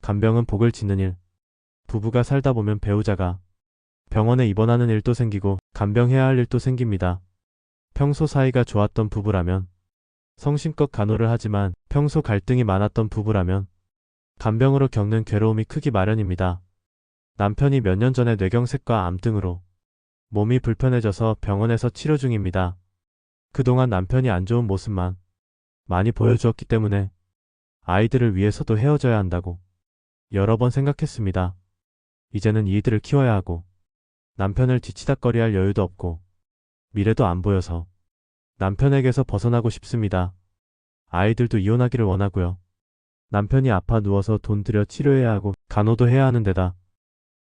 간병은 복을 짓는 일. 부부가 살다 보면 배우자가 병원에 입원하는 일도 생기고 간병해야 할 일도 생깁니다. 평소 사이가 좋았던 부부라면 성심껏 간호를 하지만 평소 갈등이 많았던 부부라면 간병으로 겪는 괴로움이 크기 마련입니다. 남편이 몇 년 전에 뇌경색과 암 등으로 몸이 불편해져서 병원에서 치료 중입니다. 그동안 남편이 안 좋은 모습만 많이 보여주었기 때문에 아이들을 위해서도 헤어져야 한다고 여러 번 생각했습니다. 이제는 이들을 키워야 하고 남편을 뒤치다꺼리할 여유도 없고 미래도 안 보여서 남편에게서 벗어나고 싶습니다. 아이들도 이혼하기를 원하고요. 남편이 아파 누워서 돈 들여 치료해야 하고 간호도 해야 하는 데다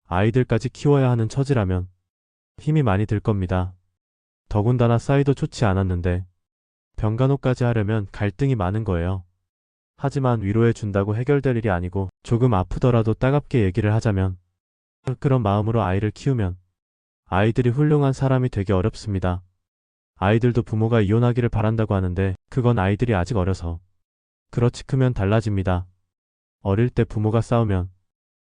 아이들까지 키워야 하는 처지라면 힘이 많이 들 겁니다. 더군다나 싸이도 좋지 않았는데 병간호까지 하려면 갈등이 많은 거예요. 하지만 위로해 준다고 해결될 일이 아니고 조금 아프더라도 따갑게 얘기를 하자면 그런 마음으로 아이를 키우면 아이들이 훌륭한 사람이 되기 어렵습니다. 아이들도 부모가 이혼하기를 바란다고 하는데 그건 아이들이 아직 어려서 그렇지 크면 달라집니다. 어릴 때 부모가 싸우면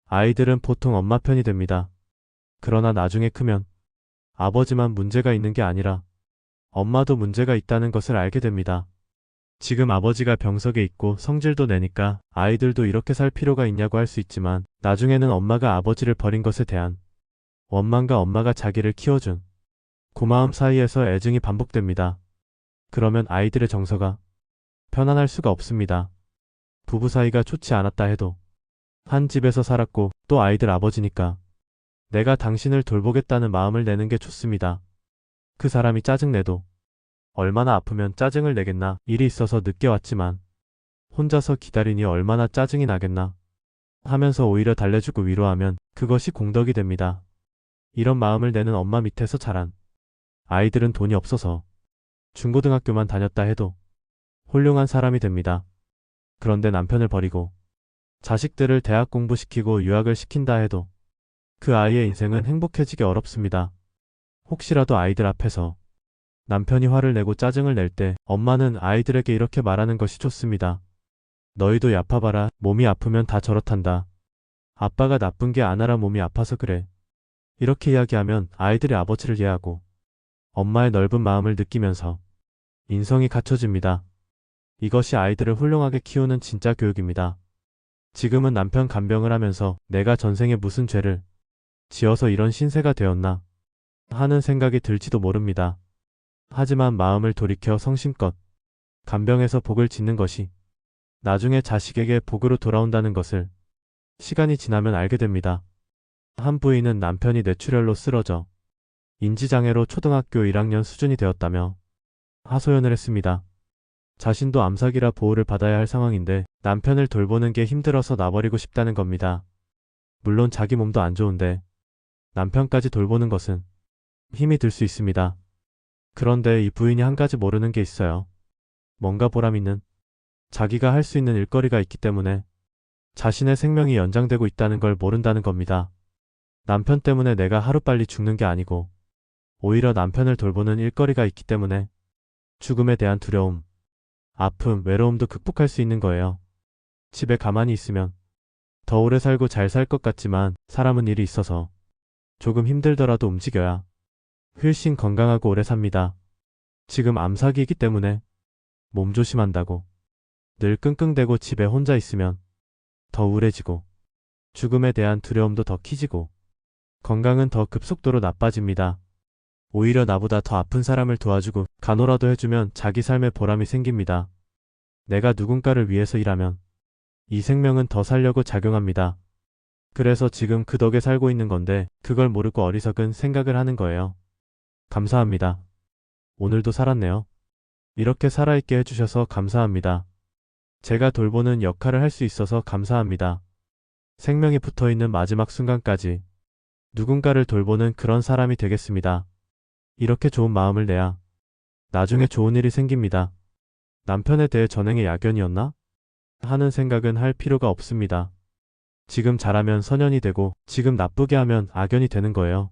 아이들은 보통 엄마 편이 됩니다. 그러나 나중에 크면 아버지만 문제가 있는 게 아니라 엄마도 문제가 있다는 것을 알게 됩니다. 지금 아버지가 병석에 있고 성질도 내니까 아이들도 이렇게 살 필요가 있냐고 할 수 있지만 나중에는 엄마가 아버지를 버린 것에 대한 원망과 엄마가 자기를 키워준 고마움 사이에서 애증이 반복됩니다. 그러면 아이들의 정서가 편안할 수가 없습니다. 부부 사이가 좋지 않았다 해도 한 집에서 살았고 또 아이들 아버지니까 내가 당신을 돌보겠다는 마음을 내는 게 좋습니다. 그 사람이 짜증내도 얼마나 아프면 짜증을 내겠나. 일이 있어서 늦게 왔지만 혼자서 기다리니 얼마나 짜증이 나겠나 하면서 오히려 달래주고 위로하면 그것이 공덕이 됩니다. 이런 마음을 내는 엄마 밑에서 자란 아이들은 돈이 없어서 중고등학교만 다녔다 해도 훌륭한 사람이 됩니다. 그런데 남편을 버리고 자식들을 대학 공부시키고 유학을 시킨다 해도 그 아이의 인생은 행복해지기 어렵습니다. 혹시라도 아이들 앞에서 남편이 화를 내고 짜증을 낼 때 엄마는 아이들에게 이렇게 말하는 것이 좋습니다. 너희도 얕아봐라. 몸이 아프면 다 저렇단다. 아빠가 나쁜 게 아니라 몸이 아파서 그래. 이렇게 이야기하면 아이들이 아버지를 이해하고 엄마의 넓은 마음을 느끼면서 인성이 갖춰집니다. 이것이 아이들을 훌륭하게 키우는 진짜 교육입니다. 지금은 남편 간병을 하면서 내가 전생에 무슨 죄를 지어서 이런 신세가 되었나 하는 생각이 들지도 모릅니다. 하지만 마음을 돌이켜 성심껏 간병해서 복을 짓는 것이 나중에 자식에게 복으로 돌아온다는 것을 시간이 지나면 알게 됩니다. 한 부인은 남편이 뇌출혈로 쓰러져 인지장애로 초등학교 1학년 수준이 되었다며 하소연을 했습니다. 자신도 암삭이라 보호를 받아야 할 상황인데 남편을 돌보는 게 힘들어서 놔버리고 싶다는 겁니다. 물론 자기 몸도 안 좋은데 남편까지 돌보는 것은 힘이 들 수 있습니다. 그런데 이 부인이 한 가지 모르는 게 있어요. 뭔가 보람 있는 자기가 할 수 있는 일거리가 있기 때문에 자신의 생명이 연장되고 있다는 걸 모른다는 겁니다. 남편 때문에 내가 하루빨리 죽는 게 아니고 오히려 남편을 돌보는 일거리가 있기 때문에 죽음에 대한 두려움, 아픔, 외로움도 극복할 수 있는 거예요. 집에 가만히 있으면 더 오래 살고 잘 살 것 같지만 사람은 일이 있어서 조금 힘들더라도 움직여야 훨씬 건강하고 오래 삽니다. 지금 암삭이기 때문에 몸 조심한다고 늘 끙끙대고 집에 혼자 있으면 더 우울해지고 죽음에 대한 두려움도 더 커지고 건강은 더 급속도로 나빠집니다. 오히려 나보다 더 아픈 사람을 도와주고 간호라도 해주면 자기 삶에 보람이 생깁니다. 내가 누군가를 위해서 일하면 이 생명은 더 살려고 작용합니다. 그래서 지금 그 덕에 살고 있는 건데 그걸 모르고 어리석은 생각을 하는 거예요. 감사합니다. 오늘도 살았네요. 이렇게 살아있게 해주셔서 감사합니다. 제가 돌보는 역할을 할 수 있어서 감사합니다. 생명이 붙어있는 마지막 순간까지 누군가를 돌보는 그런 사람이 되겠습니다. 이렇게 좋은 마음을 내야 나중에 좋은 일이 생깁니다. 남편에 대해 전행의 야견이었나? 하는 생각은 할 필요가 없습니다. 지금 잘하면 선연이 되고 지금 나쁘게 하면 악연이 되는 거예요.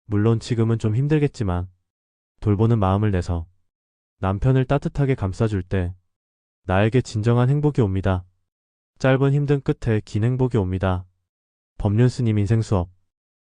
물론 지금은 좀 힘들겠지만 돌보는 마음을 내서 남편을 따뜻하게 감싸줄 때 나에게 진정한 행복이 옵니다. 짧은 힘든 끝에 긴 행복이 옵니다. 법륜 스님 인생 수업